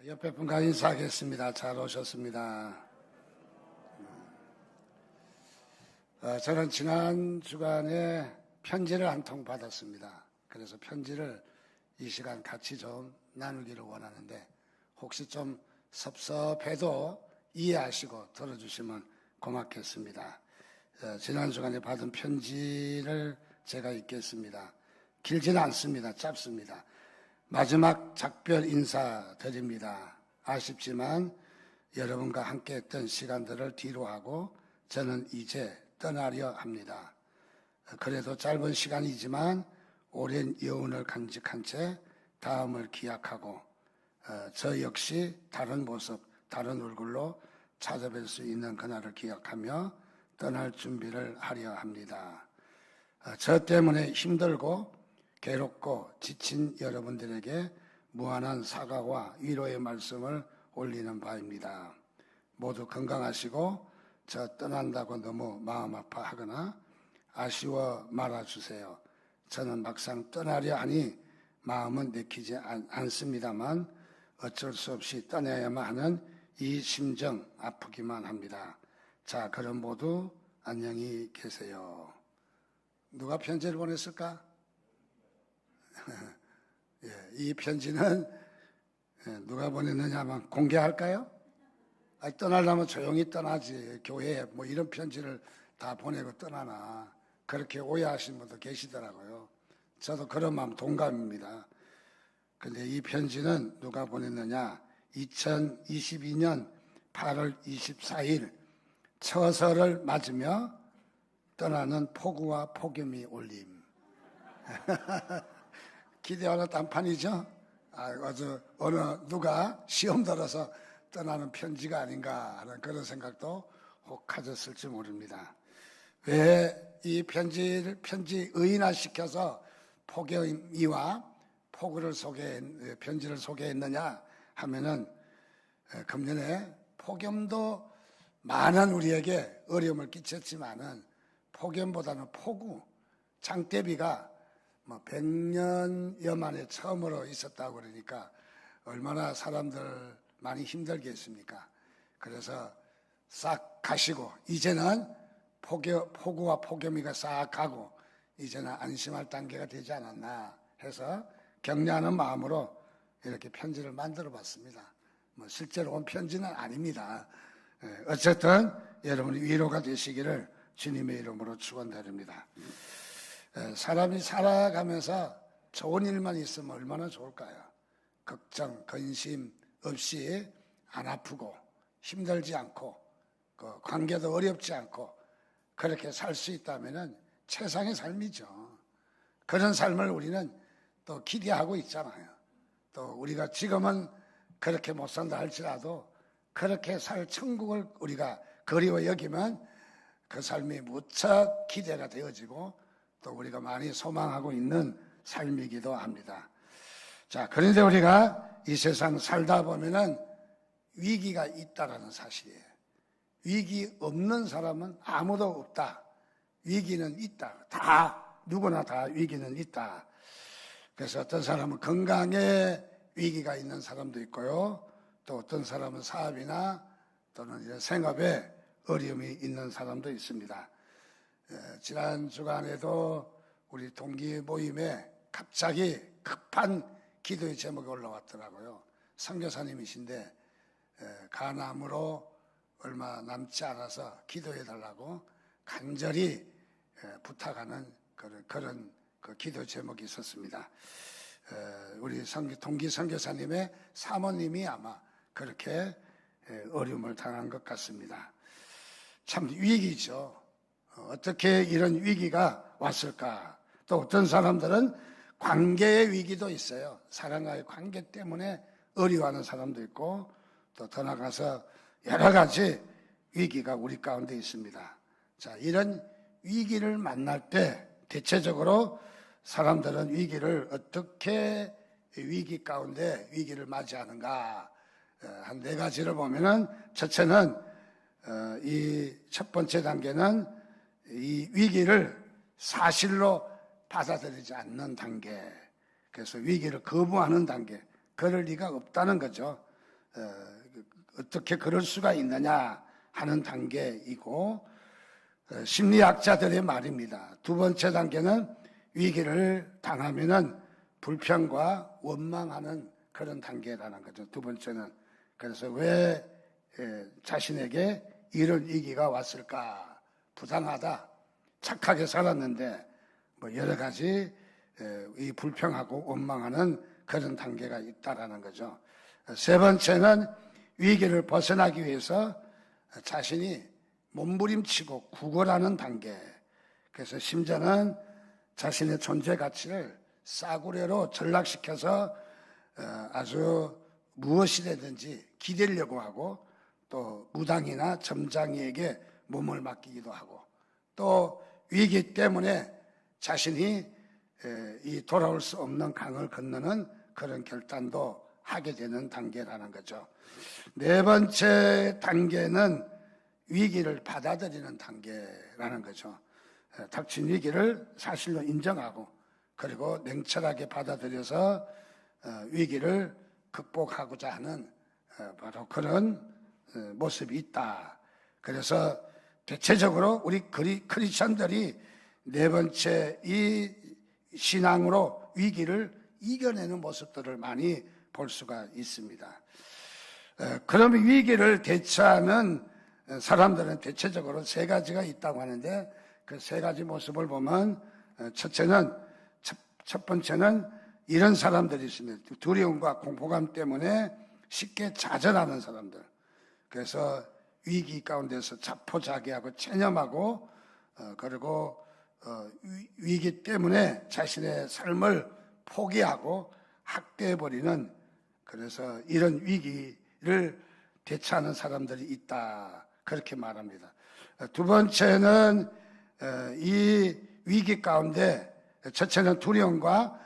옆에 분과 인사하겠습니다. 잘 오셨습니다. 저는 지난 주간에 편지를 한 통 받았습니다. 그래서 편지를 이 시간 같이 좀 나누기를 원하는데 혹시 좀 섭섭해도 이해하시고 들어주시면 고맙겠습니다. 지난 주간에 받은 편지를 제가 읽겠습니다. 길지는 않습니다. 짧습니다. 마지막 작별 인사 드립니다. 아쉽지만 여러분과 함께 했던 시간들을 뒤로하고 저는 이제 떠나려 합니다. 그래도 짧은 시간이지만 오랜 여운을 간직한 채 다음을 기약하고 저 역시 다른 모습, 다른 얼굴로 찾아뵐 수 있는 그날을 기약하며 떠날 준비를 하려 합니다. 저 때문에 힘들고 괴롭고 지친 여러분들에게 무한한 사과와 위로의 말씀을 올리는 바입니다. 모두 건강하시고 저 떠난다고 너무 마음 아파하거나 아쉬워 말아주세요. 저는 막상 떠나려 하니 마음은 내키지 않습니다만 어쩔 수 없이 떠나야만 하는 이 심정 아프기만 합니다. 자, 그럼 모두 안녕히 계세요. 누가 편지를 보냈을까? 예, 이 편지는 누가 보냈느냐만 공개할까요? 떠나려면 조용히 떠나지 교회에 뭐 이런 편지를 다 보내고 떠나나 그렇게 오해하시는 분도 계시더라고요. 저도 그런 마음 동감입니다. 근데 이 편지는 누가 보냈느냐? 2022년 8월 24일 처서를 맞으며 떠나는 폭우와 폭염이 올림. 기대하는 단판이죠. 아주 어느 누가 시험 들어서 떠나는 편지가 아닌가 하는 그런 생각도 혹 가졌을지 모릅니다. 왜 이 편지 의인화시켜서 폭염이와 폭우를 편지를 소개했느냐 하면은 금년에 폭염도 많은 우리에게 어려움을 끼쳤지만은 폭염보다는 폭우, 장대비가 100년여 만에 처음으로 있었다고 그러니까 얼마나 사람들 많이 힘들겠습니까? 그래서 싹 가시고 이제는 폭우와 폭염이가 싹 가고 이제는 안심할 단계가 되지 않았나 해서 격려하는 마음으로 이렇게 편지를 만들어 봤습니다. 실제로 온 편지는 아닙니다. 어쨌든 여러분이 위로가 되시기를 주님의 이름으로 축원드립니다. 사람이 살아가면서 좋은 일만 있으면 얼마나 좋을까요? 걱정, 근심 없이 안 아프고 힘들지 않고 관계도 어렵지 않고 그렇게 살 수 있다면 최상의 삶이죠. 그런 삶을 우리는 또 기대하고 있잖아요. 또 우리가 지금은 그렇게 못 산다 할지라도 그렇게 살 천국을 우리가 그리워 여기면 그 삶이 무척 기대가 되어지고 또 우리가 많이 소망하고 있는 삶이기도 합니다. 자, 그런데 우리가 이 세상 살다 보면은 위기가 있다라는 사실이에요. 위기 없는 사람은 아무도 없다. 위기는 있다. 누구나 다 위기는 있다. 그래서 어떤 사람은 건강에 위기가 있는 사람도 있고요. 또 어떤 사람은 사업이나 또는 이런 생업에 어려움이 있는 사람도 있습니다. 지난 주간에도 우리 동기 모임에 갑자기 급한 기도의 제목이 올라왔더라고요. 선교사님이신데 간암으로 얼마 남지 않아서 기도해달라고 간절히 부탁하는 그런 기도 제목이 있었습니다. 우리 동기 선교사님의 사모님이 아마 그렇게 어려움을 당한 것 같습니다. 참 위기죠. 어떻게 이런 위기가 왔을까? 또 어떤 사람들은 관계의 위기도 있어요. 사람과의 관계 때문에 어려워하는 사람도 있고 또 더 나가서 여러 가지 위기가 우리 가운데 있습니다. 자, 이런 위기를 만날 때 대체적으로 사람들은 위기를 어떻게 위기 가운데 위기를 맞이하는가? 한 4가지를 보면은 첫째는 이 첫 번째 단계는 이 위기를 사실로 받아들이지 않는 단계. 그래서 위기를 거부하는 단계. 그럴 리가 없다는 거죠. 어떻게 그럴 수가 있느냐 하는 단계이고, 심리학자들의 말입니다. 두 번째 단계는 위기를 당하면은 불평과 원망하는 그런 단계라는 거죠. 두 번째는. 그래서 왜 자신에게 이런 위기가 왔을까? 부당하다. 착하게 살았는데 뭐 여러 가지 이 불평하고 원망하는 그런 단계가 있다라는 거죠. 세 번째는 위기를 벗어나기 위해서 자신이 몸부림치고 구걸하는 단계. 그래서 심지어는 자신의 존재 가치를 싸구려로 전락시켜서 아주 무엇이라든지 기대려고 하고, 또 무당이나 점장이에게 몸을 맡기기도 하고, 또 위기 때문에 자신이 이 돌아올 수 없는 강을 건너는 그런 결단도 하게 되는 단계라는 거죠. 네 번째 단계는 위기를 받아들이는 단계라는 거죠. 닥친 위기를 사실로 인정하고, 그리고 냉철하게 받아들여서 위기를 극복하고자 하는 바로 그런 모습이 있다. 그래서 대체적으로 우리 크리스천들이 네 번째 이 신앙으로 위기를 이겨내는 모습들을 많이 볼 수가 있습니다. 그러면 위기를 대처하는 사람들은 대체적으로 세 가지가 있다고 하는데, 그 세 가지 모습을 보면 첫 번째는 이런 사람들이 있습니다. 두려움과 공포감 때문에 쉽게 좌절하는 사람들. 그래서 위기 가운데서 자포자기하고 체념하고, 그리고 위기 때문에 자신의 삶을 포기하고 학대해버리는, 그래서 이런 위기를 대처하는 사람들이 있다, 그렇게 말합니다. 두 번째는 이 위기 가운데 첫째는 두려움과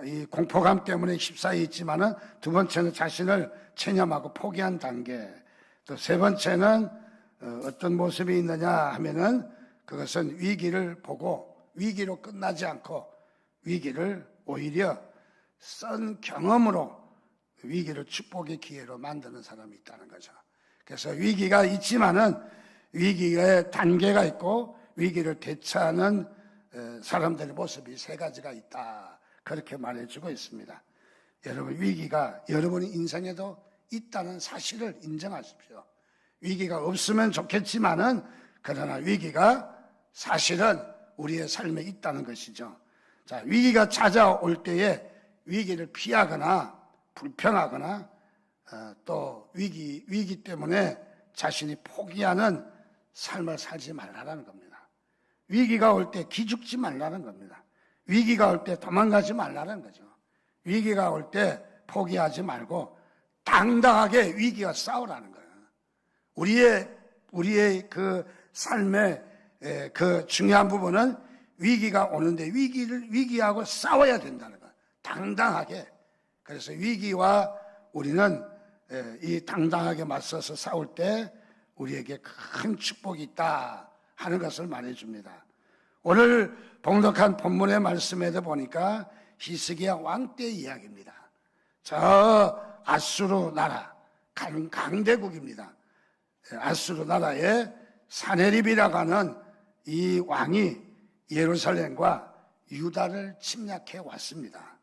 이 공포감 때문에 휩싸여 있지만은, 두 번째는 자신을 체념하고 포기한 단계. 또 세 번째는 어떤 모습이 있느냐 하면은, 그것은 위기를 보고 위기로 끝나지 않고 위기를 오히려 쓴 경험으로 위기를 축복의 기회로 만드는 사람이 있다는 거죠. 그래서 위기가 있지만은 위기의 단계가 있고, 위기를 대처하는 사람들의 모습이 세 가지가 있다, 그렇게 말해주고 있습니다. 여러분, 위기가 여러분의 인생에도 있다는 사실을 인정하십시오. 위기가 없으면 좋겠지만은, 그러나 위기가 사실은 우리의 삶에 있다는 것이죠. 자, 위기가 찾아올 때에 위기를 피하거나 불평하거나 또 위기 때문에 자신이 포기하는 삶을 살지 말라는 겁니다. 위기가 올 때 기죽지 말라는 겁니다. 위기가 올 때 도망가지 말라는 거죠. 위기가 올 때 포기하지 말고 당당하게 위기와 싸우라는 거예요. 우리의 그 삶의 그 중요한 부분은 위기가 오는데 위기하고 싸워야 된다는 거예요. 당당하게. 그래서 위기와 우리는 이 당당하게 맞서서 싸울 때 우리에게 큰 축복이 있다 하는 것을 말해줍니다. 오늘 봉독한 본문의 말씀에도 보니까 히스기야 왕 때 이야기입니다. 저 아수르 나라, 강대국입니다. 아수르 나라의 사네립이라고 하는 이 왕이 예루살렘과 유다를 침략해 왔습니다.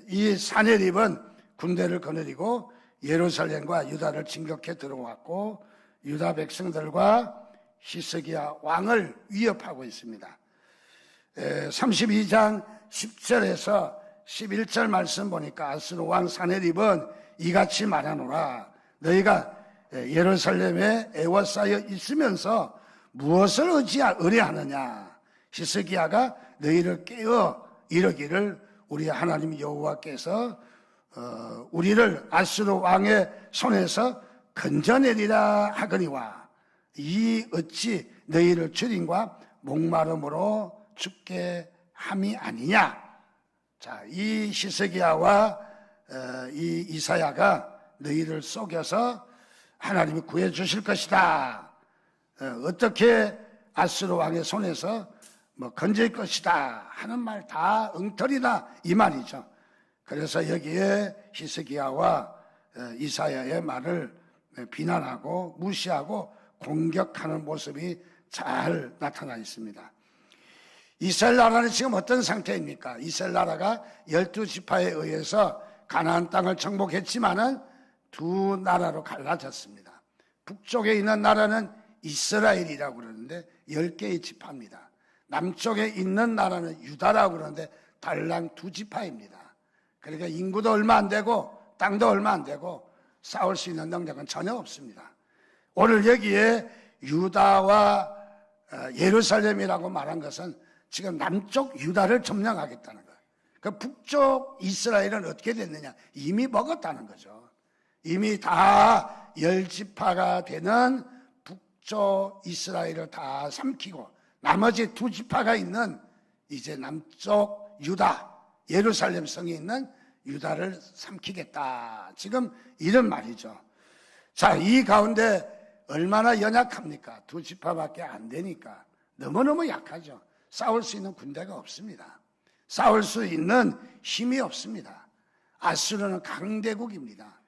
이 사네립은 군대를 거느리고 예루살렘과 유다를 진격해 들어왔고, 유다 백성들과 히스기야 왕을 위협하고 있습니다. 32장 10절에서 11절 말씀 보니까 아수르 왕 사네립은 이같이 말하노라. 너희가 예루살렘에 애워싸여 있으면서 무엇을 의뢰하느냐. 히스기야가 너희를 깨어 이르기를 우리 하나님 여호와께서 우리를 아수르 왕의 손에서 건져내리라 하거니와 이 어찌 너희를 주림과 목마름으로 죽게 함이 아니냐. 자, 이 히스기야와 이 이사야가 너희를 속여서 하나님이 구해주실 것이다. 어떻게 아수르 왕의 손에서 건질 것이다 하는 말 다 엉터리다 이 말이죠. 그래서 여기에 히스기야와 이사야의 말을 비난하고 무시하고 공격하는 모습이 잘 나타나 있습니다. 이스라엘 나라는 지금 어떤 상태입니까? 이스라엘 나라가 12지파에 의해서 가나안 땅을 정복했지만은 두 나라로 갈라졌습니다. 북쪽에 있는 나라는 이스라엘이라고 그러는데 10개의 지파입니다. 남쪽에 있는 나라는 유다라고 그러는데 달랑 2지파입니다. 그러니까 인구도 얼마 안 되고 땅도 얼마 안 되고 싸울 수 있는 능력은 전혀 없습니다. 오늘 여기에 유다와 예루살렘이라고 말한 것은 지금 남쪽 유다를 점령하겠다는 거예요. 그 북쪽 이스라엘은 어떻게 됐느냐? 이미 먹었다는 거죠. 이미 다 10지파가 되는 북쪽 이스라엘을 다 삼키고 나머지 2지파가 있는 이제 남쪽 유다, 예루살렘 성에 있는 유다를 삼키겠다. 지금 이런 말이죠. 자, 이 가운데 얼마나 연약합니까? 2지파밖에 안 되니까 너무너무 약하죠. 싸울 수 있는 군대가 없습니다. 싸울 수 있는 힘이 없습니다. 아수르는 강대국입니다.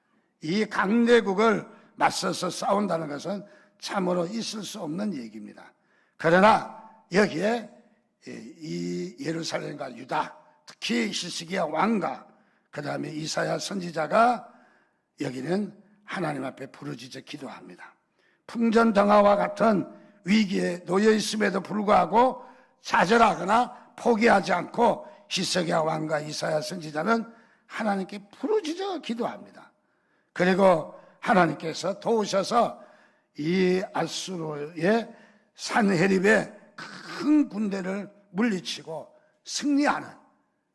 이 강대국을 맞서서 싸운다는 것은 참으로 있을 수 없는 얘기입니다. 그러나 여기에 이 예루살렘과 유다, 특히 히스기야 왕과 그 다음에 이사야 선지자가 여기는 하나님 앞에 부르짖어 기도합니다. 풍전등화와 같은 위기에 놓여 있음에도 불구하고 좌절하거나 포기하지 않고 히스기야 왕과 이사야 선지자는 하나님께 부르짖어 기도합니다. 그리고 하나님께서 도우셔서 이 아수르의 산헤립의 큰 군대를 물리치고 승리하는,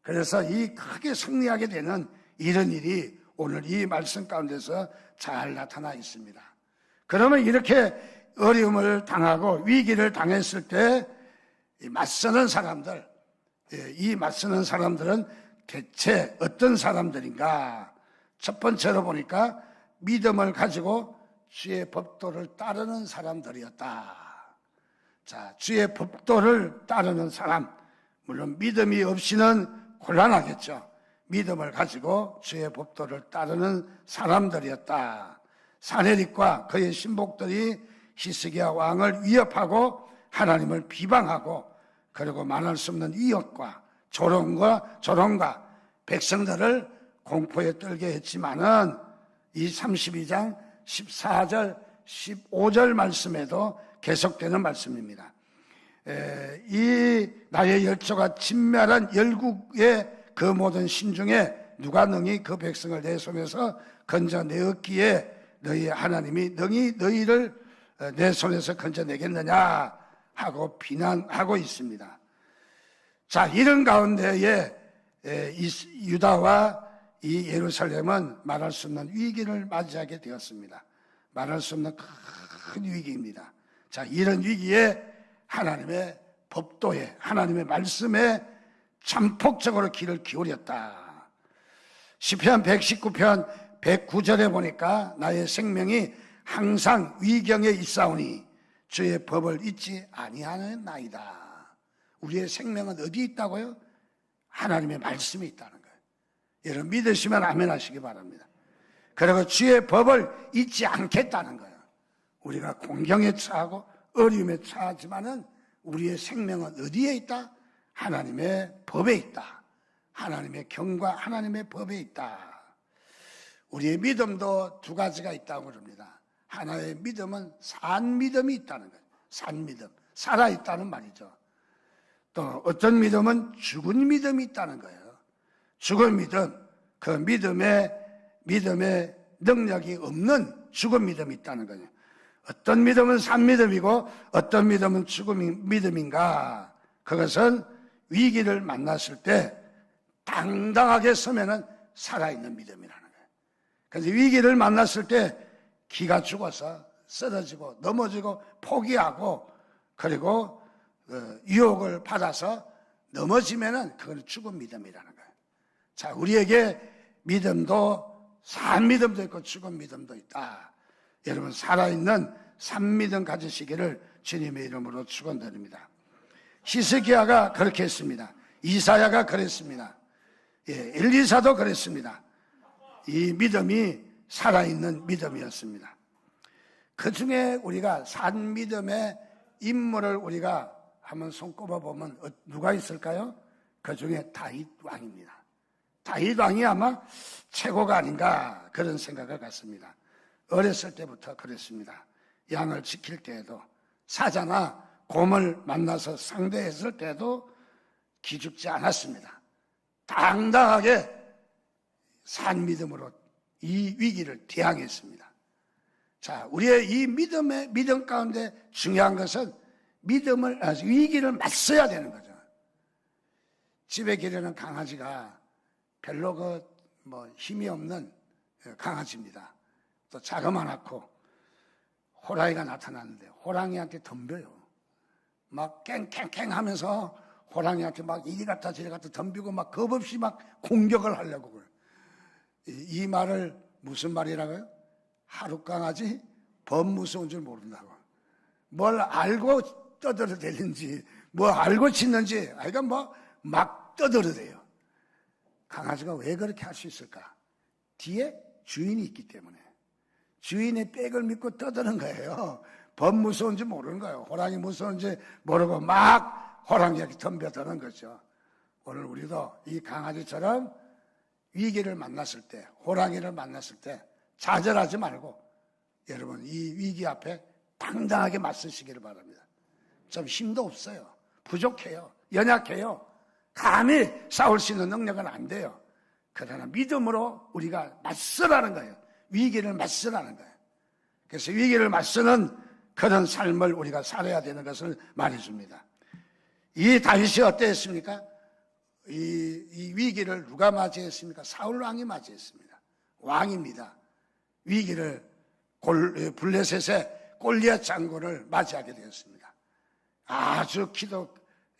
그래서 이 크게 승리하게 되는 이런 일이 오늘 이 말씀 가운데서 잘 나타나 있습니다. 그러면 이렇게 어려움을 당하고 위기를 당했을 때 맞서는 사람들, 이 맞서는 사람들은 대체 어떤 사람들인가? 첫 번째로 보니까 믿음을 가지고 주의 법도를 따르는 사람들이었다. 자, 주의 법도를 따르는 사람, 물론 믿음이 없이는 곤란하겠죠. 믿음을 가지고 주의 법도를 따르는 사람들이었다. 산헤립과 그의 신복들이 히스기야 왕을 위협하고 하나님을 비방하고 그리고 말할 수 없는 위협과 조롱과 백성들을 공포에 떨게 했지만은 이 32장 14절 15절 말씀에도 계속되는 말씀입니다. 이 나의 열조가 진멸한 열국의 그 모든 신중에 누가 능히 그 백성을 내 손에서 건져내었기에 너희 하나님이 능히 너희를 내 손에서 건져내겠느냐 하고 비난하고 있습니다. 자, 이런 가운데에 유다와 이 예루살렘은 말할 수 없는 위기를 맞이하게 되었습니다. 말할 수 없는 큰 위기입니다. 자, 이런 위기에 하나님의 법도에, 하나님의 말씀에 참폭적으로 귀를 기울였다. 시편 119편 109절에 보니까 나의 생명이 항상 위경에 있사오니 주의 법을 잊지 아니하는 나이다. 우리의 생명은 어디 있다고요? 하나님의 말씀이 있다는 거예요. 여러분 믿으시면 아멘 하시기 바랍니다. 그리고 주의 법을 잊지 않겠다는 거예요. 우리가 공경에 처하고 어려움에 처하지만은 우리의 생명은 어디에 있다? 하나님의 법에 있다. 하나님의 경과 하나님의 법에 있다. 우리의 믿음도 두 가지가 있다고 그럽니다. 하나의 믿음은 산 믿음이 있다는 거예요. 산 믿음, 살아있다는 말이죠. 또 어떤 믿음은 죽은 믿음이 있다는 거예요. 죽은 믿음, 그 믿음의 능력이 없는 죽은 믿음이 있다는 거예요. 어떤 믿음은 산 믿음이고 어떤 믿음은 죽은 믿음인가? 그것은 위기를 만났을 때 당당하게 서면은 살아있는 믿음이라는 거예요. 그래서 위기를 만났을 때 기가 죽어서 쓰러지고 넘어지고 포기하고 그리고 유혹을 받아서 넘어지면은 그건 죽은 믿음이라는 거예요. 자, 우리에게 믿음도 산 믿음도 있고 죽은 믿음도 있다. 여러분 살아있는 산 믿음 가지시기를 주님의 이름으로 축원드립니다. 히스기야가 그렇게 했습니다. 이사야가 그랬습니다. 엘리사도 그랬습니다. 이 믿음이 살아있는 믿음이었습니다. 그 중에 우리가 산 믿음의 인물을 우리가 한번 손꼽아 보면 누가 있을까요? 그 중에 다윗 왕입니다. 다윗 왕이 아마 최고가 아닌가 그런 생각을 갖습니다. 어렸을 때부터 그랬습니다. 양을 지킬 때에도 사자나 곰을 만나서 상대했을 때도 기죽지 않았습니다. 당당하게 산 믿음으로 이 위기를 대항했습니다. 자, 우리의 이 믿음 가운데 중요한 것은 위기를 맞서야 되는 거죠. 집에 기르는 강아지가 별로 힘이 없는 강아지입니다. 또 자그마하고 호랑이가 나타났는데 호랑이한테 덤벼요. 막 깽깽깽 하면서 호랑이한테 막 이리 갔다 저리 갔다 덤비고 막 겁없이 막 공격을 하려고 그래요. 이 말을 무슨 말이라고요? 하루 강아지 범 무서운 줄 모른다고. 뭘 알고 떠들어대는지 뭐 알고 짖는지 하여간 막 떠들어대요. 강아지가 왜 그렇게 할 수 있을까? 뒤에 주인이 있기 때문에. 주인의 백을 믿고 떠드는 거예요. 범 무서운지 모르는 거예요. 호랑이 무서운지 모르고 막 호랑이에게 덤벼드는 거죠. 오늘 우리도 이 강아지처럼 위기를 만났을 때, 호랑이를 만났을 때 좌절하지 말고 여러분 이 위기 앞에 당당하게 맞서시기를 바랍니다. 좀 힘도 없어요. 부족해요. 연약해요. 감히 싸울 수 있는 능력은 안 돼요. 그러나 믿음으로 우리가 맞서라는 거예요. 위기를 맞서라는 거예요. 그래서 위기를 맞서는 그런 삶을 우리가 살아야 되는 것을 말해줍니다. 이 다윗이 어땠습니까? 이 위기를 누가 맞이했습니까? 사울 왕이 맞이했습니다. 왕입니다. 위기를 블레셋의 골리앗 장군을 맞이하게 되었습니다. 아주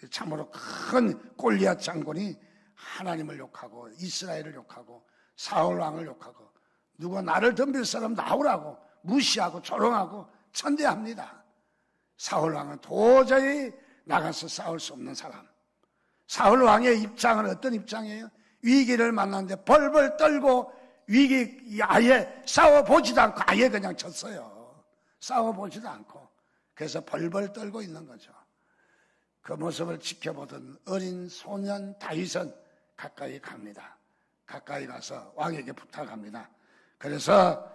참으로 큰 골리앗 장군이 하나님을 욕하고 이스라엘을 욕하고 사울 왕을 욕하고 누가 나를 덤빌 사람 나오라고 무시하고 조롱하고 천대합니다. 사울 왕은 도저히 나가서 싸울 수 없는 사람. 사울 왕의 입장은 어떤 입장이에요? 위기를 만났는데 벌벌 떨고 위기 아예 싸워보지도 않고 아예 그냥 쳤어요. 싸워보지도 않고. 그래서 벌벌 떨고 있는 거죠. 그 모습을 지켜보던 어린 소년 다윗은 가까이 갑니다. 가까이 가서 왕에게 부탁합니다. 그래서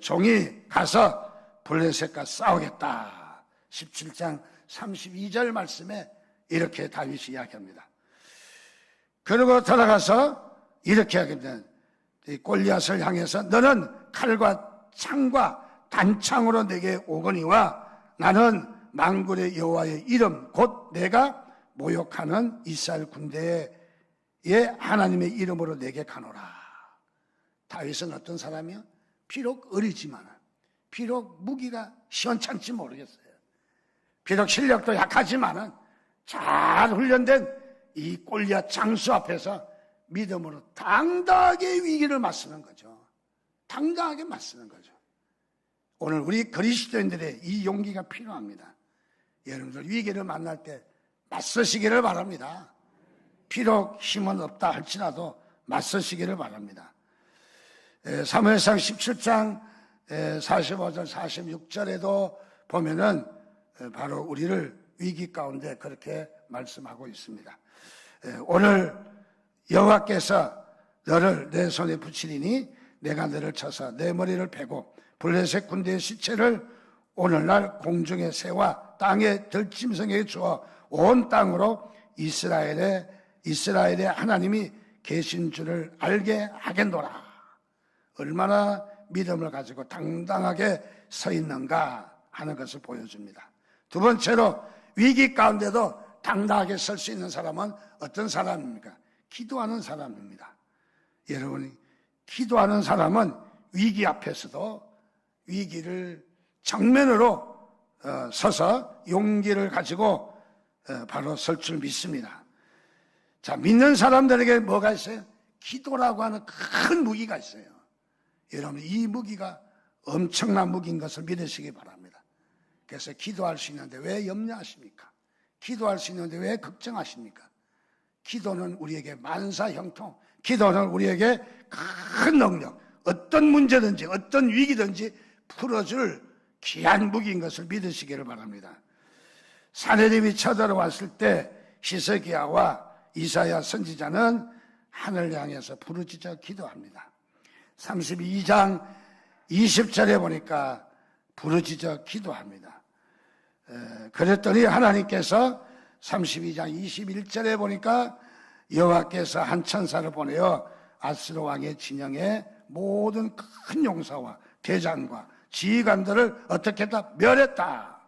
종이 가서 블레셋과 싸우겠다. 17장 32절 말씀에 이렇게 다윗이 이야기합니다. 그리고 돌아가서 이렇게 하겠다. 골리앗을 향해서 너는 칼과 창과 단창으로 내게 오거니와 나는 만군의 여호와의 이름 곧 내가 모욕하는 이스라엘 군대의 하나님의 이름으로 내게 가노라. 다윗은 어떤 사람이요? 비록 어리지만 비록 무기가 시원찮지 모르겠어요. 비록 실력도 약하지만은 잘 훈련된 이 골리앗 장수 앞에서 믿음으로 당당하게 위기를 맞서는 거죠. 당당하게 맞서는 거죠. 오늘 우리 그리스도인들의 이 용기가 필요합니다. 여러분들 위기를 만날 때 맞서시기를 바랍니다. 비록 힘은 없다 할지라도 맞서시기를 바랍니다. 사무엘상 17장 45절 46절에도 보면은 바로 우리를 위기 가운데 그렇게 말씀하고 있습니다. 오늘 여호와께서 너를 내 손에 붙이리니 내가 너를 쳐서 내 머리를 베고 블레셋 군대의 시체를 오늘날 공중의 새와 땅의 들짐승에게 주어 온 땅으로 이스라엘의 하나님이 계신 줄을 알게 하겠노라. 얼마나 믿음을 가지고 당당하게 서 있는가 하는 것을 보여줍니다. 두 번째로 위기 가운데도 당당하게 설 수 있는 사람은 어떤 사람입니까? 기도하는 사람입니다. 여러분이 기도하는 사람은 위기 앞에서도 위기를 정면으로 서서 용기를 가지고 바로 설 줄 믿습니다. 자, 믿는 사람들에게 뭐가 있어요? 기도라고 하는 큰 무기가 있어요. 여러분, 이 무기가 엄청난 무기인 것을 믿으시기 바랍니다. 그래서 기도할 수 있는데 왜 염려하십니까? 기도할 수 있는데 왜 걱정하십니까? 기도는 우리에게 만사형통, 기도는 우리에게 큰 능력, 어떤 문제든지 어떤 위기든지 풀어줄 귀한 무기인 것을 믿으시기를 바랍니다. 사내림이 쳐들어왔을 때 히스기야와 이사야 선지자는 하늘 향해서 부르짖어 기도합니다. 32장 20절에 보니까 부르짖어 기도합니다. 그랬더니 하나님께서 32장 21절에 보니까 여호와께서 한 천사를 보내어 아스로 왕의 진영에 모든 큰 용사와 대장과 지휘관들을 어떻게 했다? 멸했다.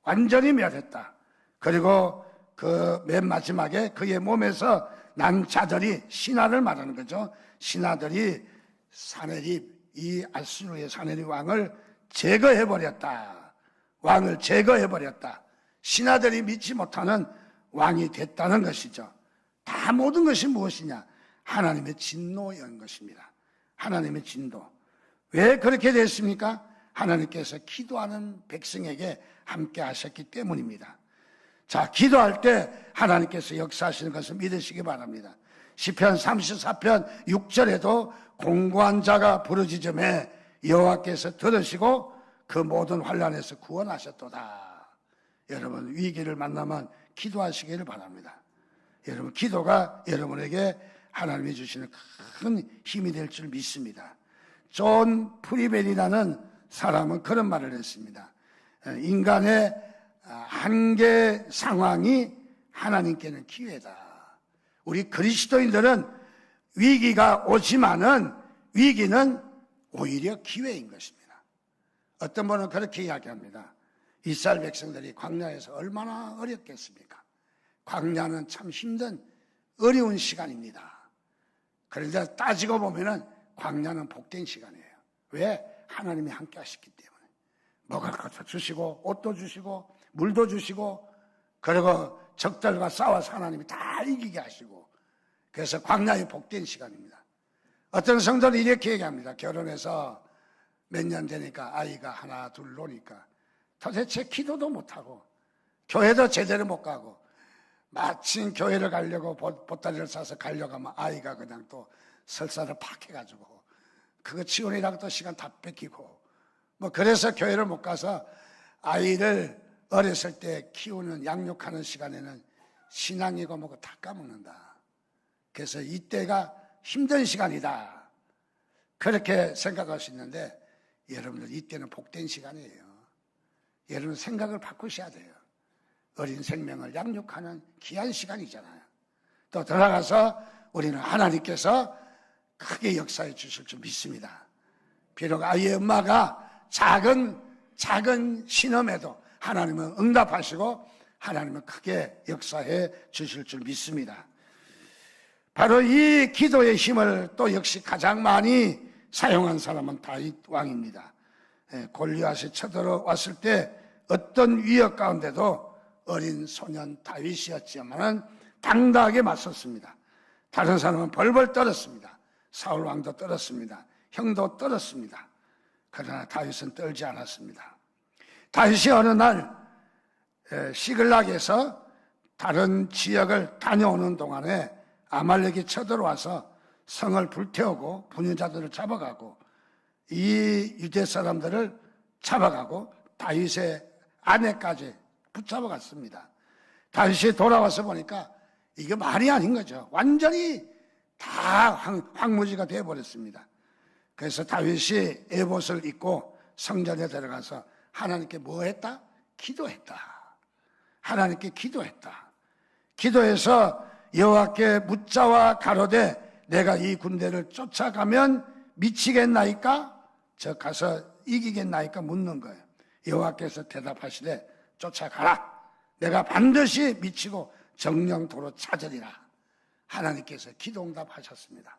완전히 멸했다. 그리고 그 맨 마지막에 그의 몸에서 난 자들이, 신하를 말하는 거죠. 신하들이 사내립, 이 아수르의 사내립 왕을 제거해버렸다. 왕을 제거해버렸다. 신하들이 믿지 못하는 왕이 됐다는 것이죠. 다 모든 것이 무엇이냐? 하나님의 진노인 것입니다. 하나님의 진노. 왜 그렇게 됐습니까? 하나님께서 기도하는 백성에게 함께 하셨기 때문입니다. 자, 기도할 때 하나님께서 역사하시는 것을 믿으시기 바랍니다. 시편 34편 6절에도 공고한 자가 부르짖음에 여호와께서 들으시고 그 모든 환난에서 구원하셨도다. 여러분, 위기를 만나면 기도하시기를 바랍니다. 여러분, 기도가 여러분에게 하나님이 주시는 큰 힘이 될 줄 믿습니다. 존 프리벨이라는 사람은 그런 말을 했습니다. 인간의 한계 상황이 하나님께는 기회다. 우리 그리스도인들은 위기가 오지만은 위기는 오히려 기회인 것입니다. 어떤 분은 그렇게 이야기합니다. 이스라엘 백성들이 광야에서 얼마나 어렵겠습니까? 광야는 참 힘든 어려운 시간입니다. 그런데 따지고 보면은 광야는 복된 시간이에요. 왜? 하나님이 함께 하셨기 때문에. 먹을 것도 주시고 옷도 주시고 물도 주시고, 그리고 적들과 싸워서 하나님이 다 이기게 하시고, 그래서 광야의 복된 시간입니다. 어떤 성도는 이렇게 얘기합니다. 결혼해서 몇 년 되니까 아이가 하나 둘 노니까 도대체 기도도 못하고 교회도 제대로 못 가고, 마침 교회를 가려고 보따리를 싸서 가려고 하면 아이가 그냥 또 설사를 팍 해가지고 그거 치우느라고 또 시간 다 뺏기고, 뭐 그래서 교회를 못 가서 아이를 어렸을 때 키우는 양육하는 시간에는 신앙이고 뭐고 다 까먹는다. 그래서 이때가 힘든 시간이다. 그렇게 생각할 수 있는데 여러분들 이때는 복된 시간이에요. 여러분 생각을 바꾸셔야 돼요. 어린 생명을 양육하는 귀한 시간이잖아요. 또 들어가서 우리는 하나님께서 크게 역사해 주실 줄 믿습니다. 비록 아이의 엄마가 작은 신음에도 하나님은 응답하시고 하나님은 크게 역사해 주실 줄 믿습니다. 바로 이 기도의 힘을 또 역시 가장 많이 사용한 사람은 다윗 왕입니다. 골리앗이 쳐들어왔을 때 어떤 위협 가운데도 어린 소년 다윗이었지만 당당하게 맞섰습니다. 다른 사람은 벌벌 떨었습니다. 사울 왕도 떨었습니다. 형도 떨었습니다. 그러나 다윗은 떨지 않았습니다. 다윗이 어느 날 시글락에서 다른 지역을 다녀오는 동안에 아말렉이 쳐들어와서 성을 불태우고 분유자들을 잡아가고 이 유대 사람들을 잡아가고 다윗의 아내까지 붙잡아갔습니다. 다윗이 돌아와서 보니까 이게 말이 아닌 거죠. 완전히 다 황무지가 되어버렸습니다. 그래서 다윗이 에봇을 입고 성전에 들어가서 하나님께 뭐 했다? 기도했다. 하나님께 기도했다. 기도해서 여호와께 묻자와 가로되 내가 이 군대를 쫓아가면 미치겠나이까? 저 가서 이기겠나이까? 묻는 거예요. 여호와께서 대답하시되 쫓아가라. 내가 반드시 미치고 정령도로 찾으리라. 하나님께서 기도응답 하셨습니다.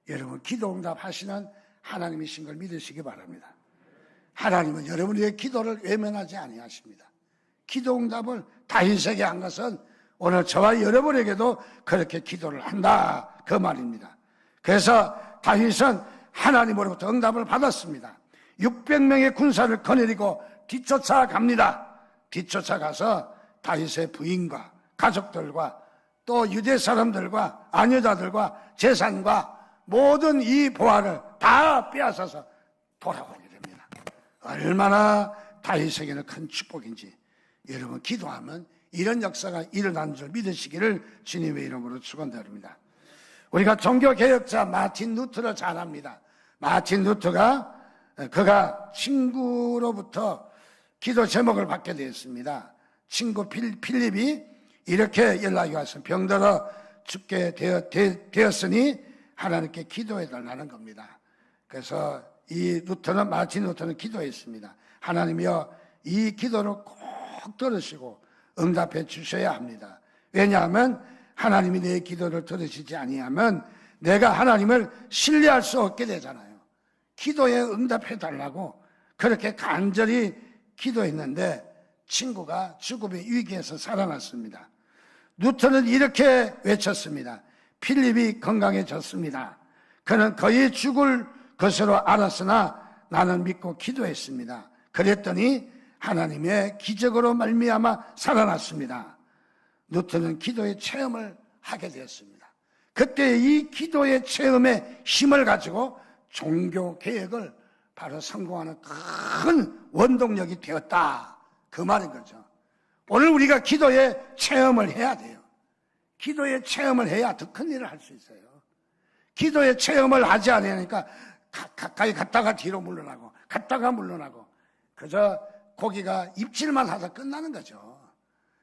여러분, 기도응답 하시는 하나님이신 걸 믿으시기 바랍니다. 하나님은 여러분의 기도를 외면하지 아니하십니다. 기도응답을 다윗에게 한 것은 오늘 저와 여러분에게도 그렇게 기도를 한다, 그 말입니다. 그래서 다윗은 하나님으로부터 응답을 받았습니다. 600명의 군사를 거느리고 뒤쫓아갑니다. 뒤쫓아가서 다윗의 부인과 가족들과 또 유대 사람들과 아녀자들과 재산과 모든 이 보화를 다 빼앗아서 돌아오게 됩니다. 얼마나 다윗에게는 큰 축복인지 여러분 기도하면 이런 역사가 일어나는 줄 믿으시기를 주님의 이름으로 축원드립니다. 우리가 종교개혁자 마틴 루터를 잘 압니다. 마틴 루터가 그가 친구로부터 기도 제목을 받게 되었습니다. 친구 필립이 이렇게 연락이 와서 병들어 죽게 되었으니 하나님께 기도해 달라는 겁니다. 그래서 마틴 루터는 기도했습니다. 하나님이여 이 기도를 꼭 들으시고 응답해 주셔야 합니다. 왜냐하면 하나님이 내 기도를 들으시지 아니하면 내가 하나님을 신뢰할 수 없게 되잖아요. 기도에 응답해 달라고 그렇게 간절히 기도했는데 친구가 죽음의 위기에서 살아났습니다. 루터는 이렇게 외쳤습니다. 필립이 건강해졌습니다. 그는 거의 죽을 것으로 알았으나 나는 믿고 기도했습니다. 그랬더니 하나님의 기적으로 말미암아 살아났습니다. 루터는 기도의 체험을 하게 되었습니다. 그때 이 기도의 체험의 힘을 가지고 종교 개혁을 바로 성공하는 큰 원동력이 되었다. 그 말인 거죠. 오늘 우리가 기도의 체험을 해야 돼요. 기도의 체험을 해야 더 큰 일을 할 수 있어요. 기도의 체험을 하지 않으니까 가까이 갔다가 뒤로 물러나고 갔다가 물러나고 그저 고기가 입질만 하다 끝나는 거죠.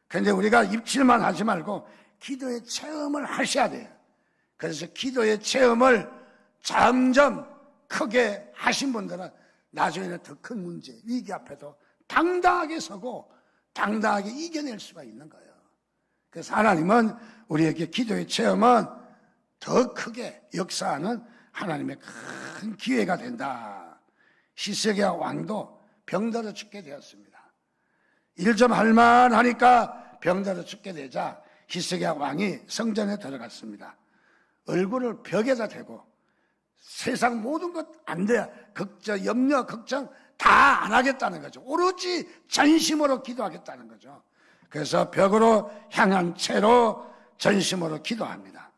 그런데 우리가 입질만 하지 말고 기도의 체험을 하셔야 돼요. 그래서 기도의 체험을 점점 크게 하신 분들은 나중에는 더 큰 문제, 위기 앞에도 당당하게 서고 당당하게 이겨낼 수가 있는 거예요. 그래서 하나님은 우리에게 기도의 체험은 더 크게 역사하는 하나님의 큰 기회가 된다. 히스기야 왕도 병들어 죽게 되었습니다. 일 좀 할만하니까 병들어 죽게 되자 히스기야 왕이 성전에 들어갔습니다. 얼굴을 벽에다 대고 세상 모든 것 안 돼. 염려, 걱정 다 안 하겠다는 거죠. 오로지 전심으로 기도하겠다는 거죠. 그래서 벽으로 향한 채로 전심으로 기도합니다.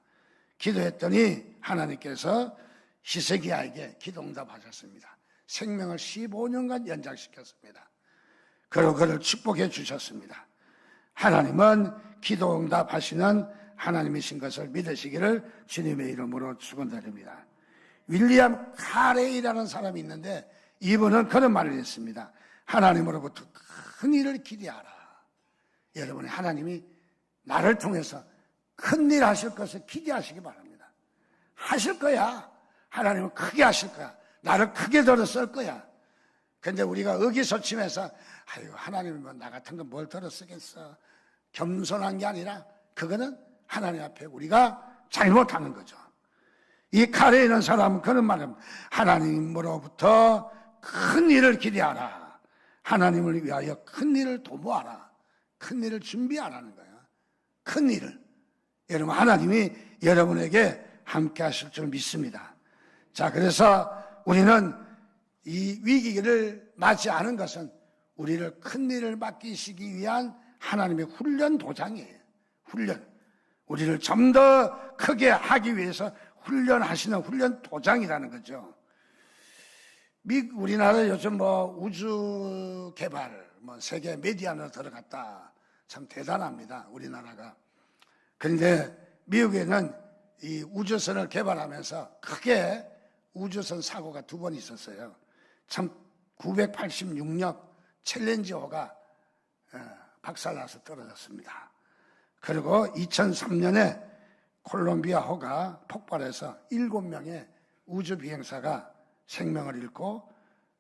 기도했더니 하나님께서 히스기야에게 기도 응답하셨습니다. 생명을 15년간 연장시켰습니다. 그리고 그를 축복해 주셨습니다. 하나님은 기도 응답하시는 하나님이신 것을 믿으시기를 주님의 이름으로 축원드립니다. 윌리엄 카레이라는 사람이 있는데 이분은 그런 말을 했습니다. 하나님으로부터 큰 일을 기대하라. 여러분이 하나님이 나를 통해서 큰 일 하실 것을 기대하시기 바랍니다. 하실 거야. 하나님은 크게 하실 거야. 나를 크게 들어 쓸 거야. 근데 우리가 의기소침해서 아유 하나님은 뭐 나 같은 건 뭘 들어 쓰겠어. 겸손한 게 아니라 그거는 하나님 앞에 우리가 잘못하는 거죠. 이 칼에 있는 사람은 그런 말은 하나님으로부터 큰 일을 기대하라. 하나님을 위하여 큰 일을 도모하라. 큰 일을 준비하라는 거예요. 큰 일을. 여러분 하나님이 여러분에게 함께 하실 줄 믿습니다. 자, 그래서 우리는 이 위기를 맞이하는 것은 우리를 큰 일을 맡기시기 위한 하나님의 훈련 도장이에요. 훈련. 우리를 좀 더 크게 하기 위해서 훈련하시는 훈련 도장이라는 거죠. 우리나라 요즘 우주 개발, 세계 메디안으로 들어갔다. 참 대단합니다. 우리나라가. 그런데 미국에는 이 우주선을 개발하면서 크게 우주선 사고가 2번 있었어요. 1986년 챌린저호가 박살나서 떨어졌습니다. 그리고 2003년에 콜롬비아호가 폭발해서 7명의 우주 비행사가 생명을 잃고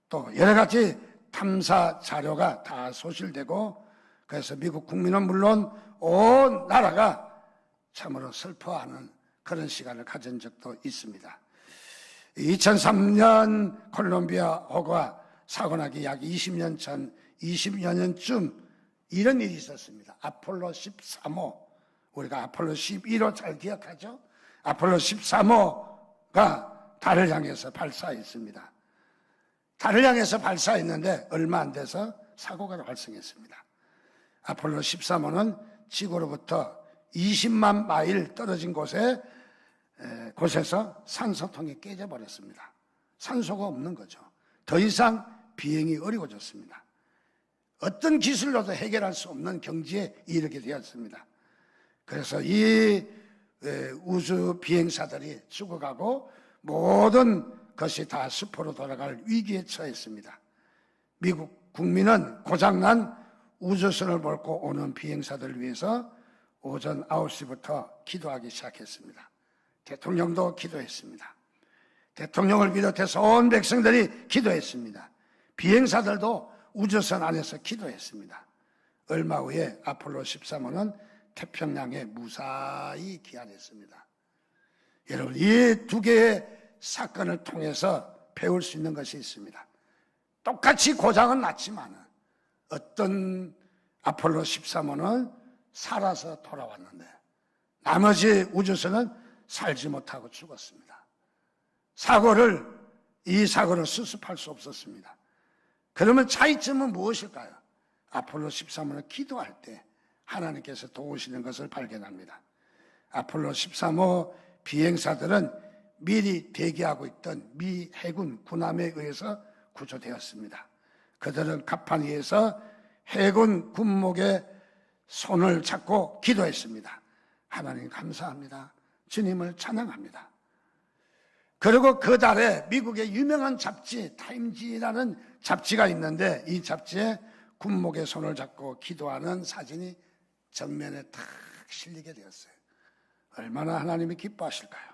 또 여러 가지 탐사 자료가 다 소실되고 그래서 미국 국민은 물론 온 나라가 참으로 슬퍼하는 그런 시간을 가진 적도 있습니다. 2003년 콜롬비아호가 사고 나기 약 20년 전, 20여 년쯤 이런 일이 있었습니다. 아폴로 13호, 우리가 아폴로 11호 잘 기억하죠? 아폴로 13호가 달을 향해서 발사했습니다. 달을 향해서 발사했는데 얼마 안 돼서 사고가 발생했습니다. 아폴로 13호는 지구로부터 20만 마일 떨어진 곳에 곳에서 산소통이 깨져버렸습니다. 산소가 없는 거죠. 더 이상 비행이 어려워졌습니다. 어떤 기술로도 해결할 수 없는 경지에 이르게 되었습니다. 그래서 이 우주 비행사들이 죽어가고 모든 것이 다 수포로 돌아갈 위기에 처했습니다. 미국 국민은 고장난 우주선을 몰고 오는 비행사들을 위해서 오전 9시부터 기도하기 시작했습니다. 대통령도 기도했습니다. 대통령을 비롯해서 온 백성들이 기도했습니다. 비행사들도 우주선 안에서 기도했습니다. 얼마 후에 아폴로 13호는 태평양에 무사히 귀환했습니다. 여러분, 이 두 개의 사건을 통해서 배울 수 있는 것이 있습니다. 똑같이 고장은 났지만 어떤 아폴로 13호는 살아서 돌아왔는데 나머지 우주선은 살지 못하고 죽었습니다. 이 사고를 수습할 수 없었습니다. 그러면 차이점은 무엇일까요? 아폴로 13호는 기도할 때 하나님께서 도우시는 것을 발견합니다. 아폴로 13호 비행사들은 미리 대기하고 있던 미 해군 군함에 의해서 구조되었습니다. 그들은 갑판 위에서 해군 군목의 손을 잡고 기도했습니다. 하나님 감사합니다. 주님을 찬양합니다. 그리고 그 달에 미국의 유명한 잡지 타임지라는 잡지가 있는데 이 잡지에 군목의 손을 잡고 기도하는 사진이 정면에 탁 실리게 되었어요. 얼마나 하나님이 기뻐하실까요?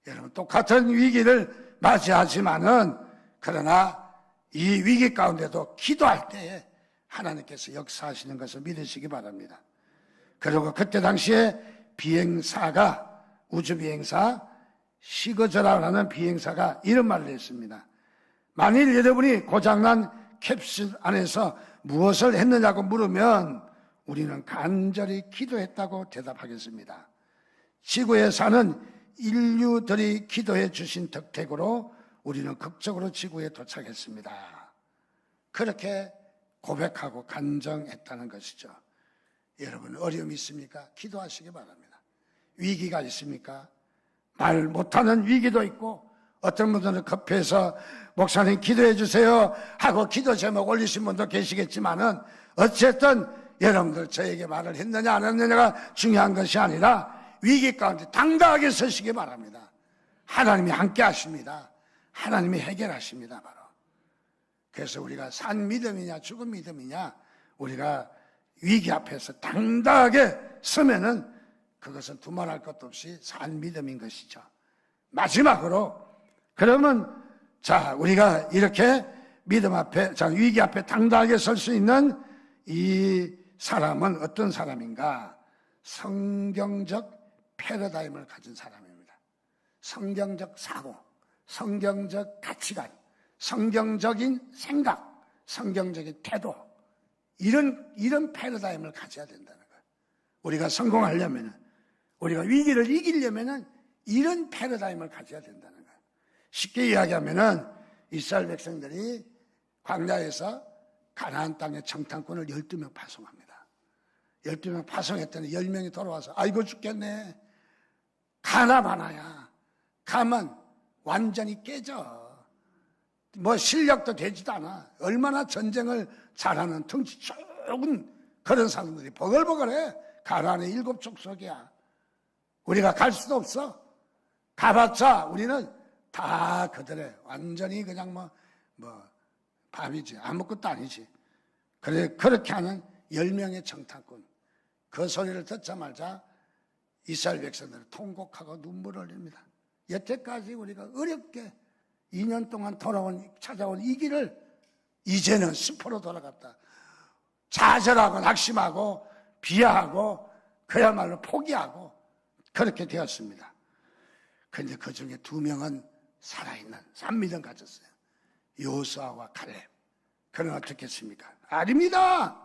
여러분, 똑같은 위기를 맞이하지만은 그러나 이 위기 가운데도 기도할 때에 하나님께서 역사하시는 것을 믿으시기 바랍니다. 그리고 그때 당시에 비행사가 우주비행사 시거저라는 비행사가 이런 말을 했습니다. 만일 여러분이 고장난 캡슐 안에서 무엇을 했느냐고 물으면 우리는 간절히 기도했다고 대답하겠습니다. 지구에 사는 인류들이 기도해 주신 덕택으로 우리는 극적으로 지구에 도착했습니다. 그렇게 고백하고 간정했다는 것이죠. 여러분, 어려움이 있습니까? 기도하시기 바랍니다. 위기가 있습니까? 말 못하는 위기도 있고 어떤 분들은 급해서 목사님 기도해 주세요 하고 기도 제목 올리신 분도 계시겠지만은 어쨌든 여러분들 저에게 말을 했느냐 안 했느냐가 중요한 것이 아니라 위기 가운데 당당하게 서시기 바랍니다. 하나님이 함께 하십니다. 하나님이 해결하십니다. 바로. 그래서 우리가 산 믿음이냐 죽은 믿음이냐 우리가 위기 앞에서 당당하게 서면은 그것은 두말할 것도 없이 산 믿음인 것이죠. 마지막으로 그러면 우리가 이렇게 믿음 앞에 위기 앞에 당당하게 설 수 있는 이 사람은 어떤 사람인가? 성경적 패러다임을 가진 사람입니다. 성경적 사고, 성경적 가치관, 성경적인 생각, 성경적인 태도, 이런 패러다임을 가져야 된다는 거예요. 우리가 성공하려면, 우리가 위기를 이기려면 이런 패러다임을 가져야 된다는 거예요. 쉽게 이야기하면 이스라엘 백성들이 광야에서 가나안 땅의 정탐꾼을 12명 파송합니다. 12명 파송했더니 10명이 돌아와서 아이고 죽겠네. 가나 마나야. 가면 완전히 깨져. 뭐 실력도 되지도 않아. 얼마나 전쟁을 잘하는 덩치 좁은 그런 사람들이 버글버글해. 가나안의 7 족속이야. 우리가 갈 수도 없어. 가봤자 우리는 다 그들의 완전히 그냥 밥이지. 아무것도 아니지. 그래, 그렇게 하는 10명의 정탐꾼. 그 소리를 듣자마자 이스라엘 백성들은 통곡하고 눈물을 흘립니다. 여태까지 우리가 어렵게 2년 동안 찾아온 이 길을 이제는 수포로 돌아갔다. 좌절하고 낙심하고 비하하고 그야말로 포기하고 그렇게 되었습니다. 그런데 그 중에 2명은 살아있는 산미를 가졌어요. 여호수아와 칼렙. 그는 어떻게 했습니까? 아닙니다.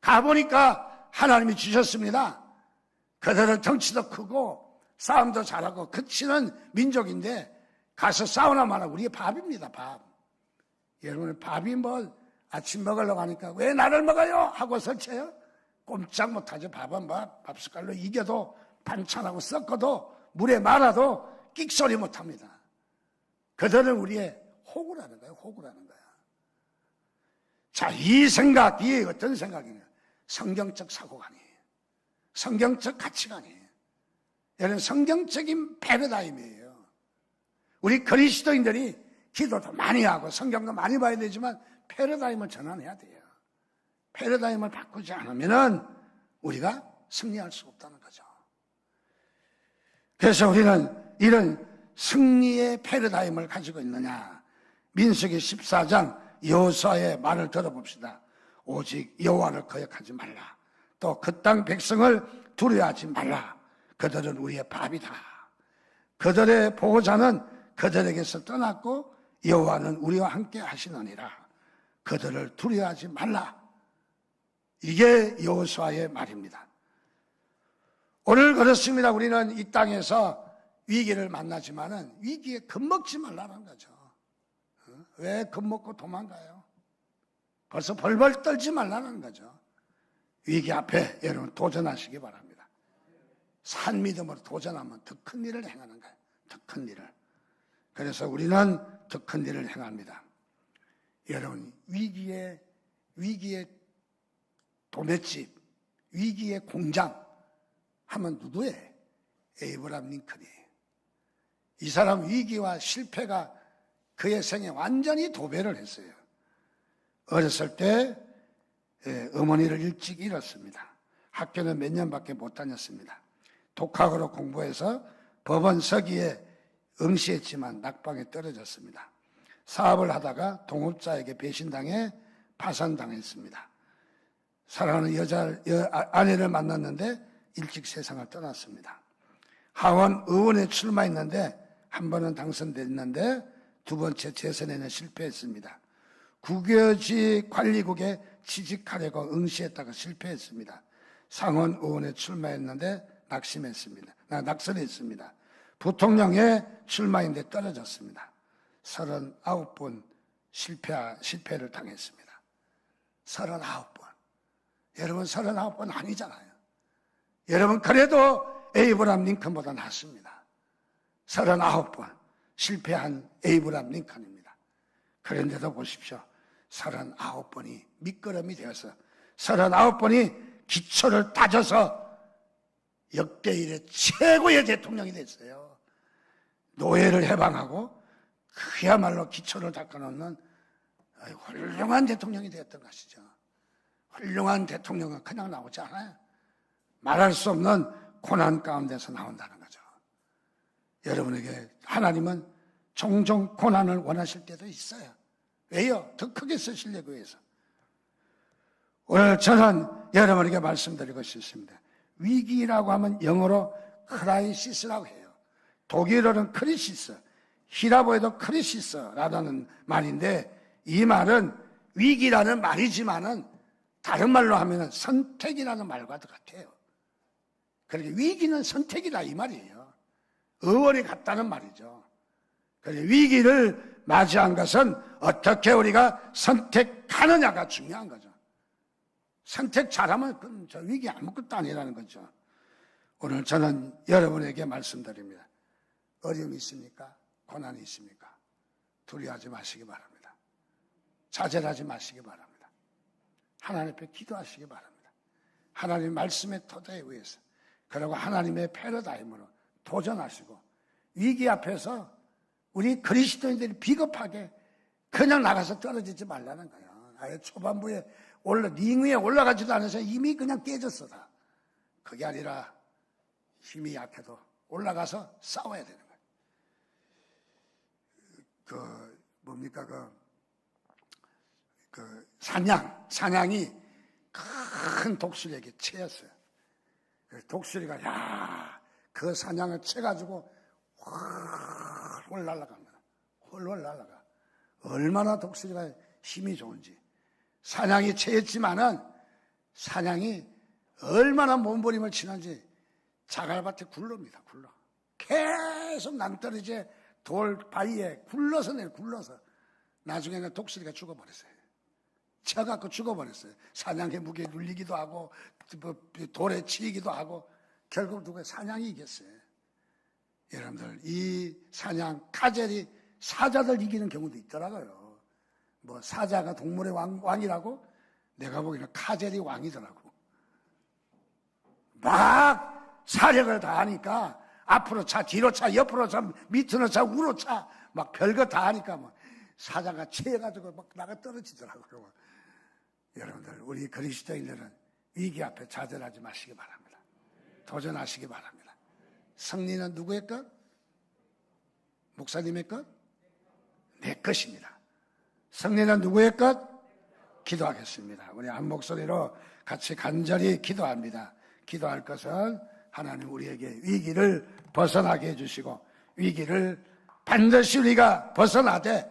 가보니까 하나님이 주셨습니다. 그들은 덩치도 크고 싸움도 잘하고 그치는 민족인데 가서 싸우나마나 우리의 밥입니다. 밥. 여러분, 밥이 아침 먹으려고 하니까 왜 나를 먹어요? 하고 설쳐요? 꼼짝 못하죠. 밥은 밥 숟갈로 이겨도 반찬하고 섞어도 물에 말아도 끽소리 못합니다. 그들은 우리의 호구라는 거예요. 호구라는 거야. 자, 이 생각, 이 어떤 생각이냐? 성경적 사고관이에요. 성경적 가치관이에요. 여러분, 성경적인 패러다임이에요. 우리 그리스도인들이 기도도 많이 하고 성경도 많이 봐야 되지만 패러다임을 전환해야 돼요. 패러다임을 바꾸지 않으면 우리가 승리할 수 없다는 거죠. 그래서 우리는 이런 승리의 패러다임을 가지고 있느냐? 민수기 14장 여호수아의 말을 들어봅시다. 오직 여호와를 거역하지 말라. 또 그 땅 백성을 두려워하지 말라. 그들은 우리의 밥이다. 그들의 보호자는 그들에게서 떠났고 여호와는 우리와 함께 하시느니라. 그들을 두려워하지 말라. 이게 여호수아의 말입니다. 오늘 그렇습니다. 우리는 이 땅에서 위기를 만나지만은 위기에 겁먹지 말라는 거죠. 왜 겁먹고 도망가요? 벌써 벌벌 떨지 말라는 거죠. 위기 앞에 여러분 도전하시기 바랍니다. 산 믿음으로 도전하면 더 큰 일을 행하는 거예요. 더 큰 일을. 그래서 우리는 더 큰 일을 행합니다. 여러분, 위기의 도매집, 위기의 공장 하면 누구예요? 에이브람 링컨이에요. 이 사람 위기와 실패가 그의 생에 완전히 도배를 했어요. 어렸을 때 어머니를 일찍 잃었습니다. 학교는 몇 년밖에 못 다녔습니다. 독학으로 공부해서 법원 서기에 응시했지만 낙방에 떨어졌습니다. 사업을 하다가 동업자에게 배신당해 파산당했습니다. 사랑하는 아내를 만났는데 일찍 세상을 떠났습니다. 하원 의원에 출마했는데 한 번은 당선됐는데 두 번째 재선에는 실패했습니다. 국유지 관리국에 취직하려고 응시했다가 실패했습니다. 상원 의원에 출마했는데 낙선했습니다. 부통령에 출마했는데 떨어졌습니다. 39번 실패를 당했습니다. 39번. 여러분 39번 아니잖아요. 여러분 그래도 에이브람 링컨보다 낫습니다. 39번 실패한 에이브람 링컨입니다. 그런데도 보십시오. 39번이 밑거름이 되어서 39번이 기초를 다져서 역대 일의 최고의 대통령이 됐어요. 노예를 해방하고 그야말로 기초를 닦아놓는 훌륭한 대통령이 되었던 것이죠. 훌륭한 대통령은 그냥 나오지 않아요. 말할 수 없는 고난 가운데서 나온다는 거죠. 여러분에게 하나님은 종종 고난을 원하실 때도 있어요. 왜요? 더 크게 쓰시려고 해서. 오늘 저는 여러분에게 말씀드리고 싶습니다. 위기라고 하면 영어로 크라이시스라고 해요. 독일어는 크리시스, 히라보에도 크리시스라는 말인데 이 말은 위기라는 말이지만은 다른 말로 하면 선택이라는 말과 같아요. 그러니까 위기는 선택이다 이 말이에요. 의원이 같다는 말이죠. 그래서 위기를 맞이한 것은 어떻게 우리가 선택하느냐가 중요한 거죠. 선택 잘하면 그럼 저 위기 아무것도 아니라는 거죠. 오늘 저는 여러분에게 말씀드립니다. 어려움이 있습니까? 고난이 있습니까? 두려워하지 마시기 바랍니다. 좌절하지 마시기 바랍니다. 하나님 앞에 기도하시기 바랍니다. 하나님의 말씀의 토대에 의해서 그리고 하나님의 패러다임으로 도전하시고 위기 앞에서 우리 그리스도인들이 비겁하게 그냥 나가서 떨어지지 말라는 거예요. 아예 초반부에 링 위에 올라가지도 않아서 이미 그냥 깨졌어 다. 그게 아니라 힘이 약해도 올라가서 싸워야 되는 거예요. 사냥이 큰 독수리에게 채였어요. 독수리가 그 사냥을 채가지고 훨훨 날아갑니다. 훨훨 날아가. 얼마나 독수리가 힘이 좋은지. 사냥이 채였지만은 사냥이 얼마나 몸부림을 치는지 자갈밭에 굴러옵니다. 굴러. 계속 낭떠러지에 돌 바위에 굴러서 나중에는 독수리가 죽어버렸어요. 쳐갖고 죽어버렸어요. 사냥의 무게에 눌리기도 하고 돌에 치이기도 하고 결국 누가 사냥이 이겼어요. 여러분들 이 사냥 카젤이 사자들 이기는 경우도 있더라고요. 뭐 사자가 동물의 왕이라고? 내가 보기에는 카젤이 왕이더라고. 막 사력을 다하니까 앞으로 차, 뒤로 차, 옆으로 차, 밑으로 차, 우로 차, 막 별거 다 하니까 막 사자가 취해가지고 막 나가 떨어지더라고요. 여러분들 우리 그리스도인들은 위기 앞에 좌절하지 마시기 바랍니다. 도전하시기 바랍니다. 승리는 누구의 것? 목사님의 것? 내 것입니다. 승리는 누구의 것? 기도하겠습니다. 우리 한 목소리로 같이 간절히 기도합니다. 기도할 것은 하나님 우리에게 위기를 벗어나게 해주시고 위기를 반드시 우리가 벗어나되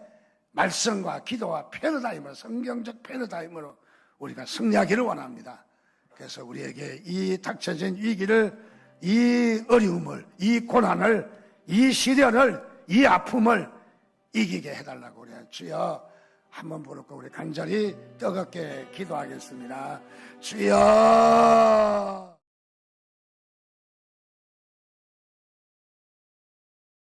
말씀과 기도와 패러다임으로 성경적 패러다임으로 우리가 승리하기를 원합니다. 그래서 우리에게 이 닥쳐진 위기를 이 어려움을 이 고난을 이 시련을 이 아픔을 이기게 해달라고 우리 주여 한번 부르고 우리 간절히 뜨겁게 기도하겠습니다. 주여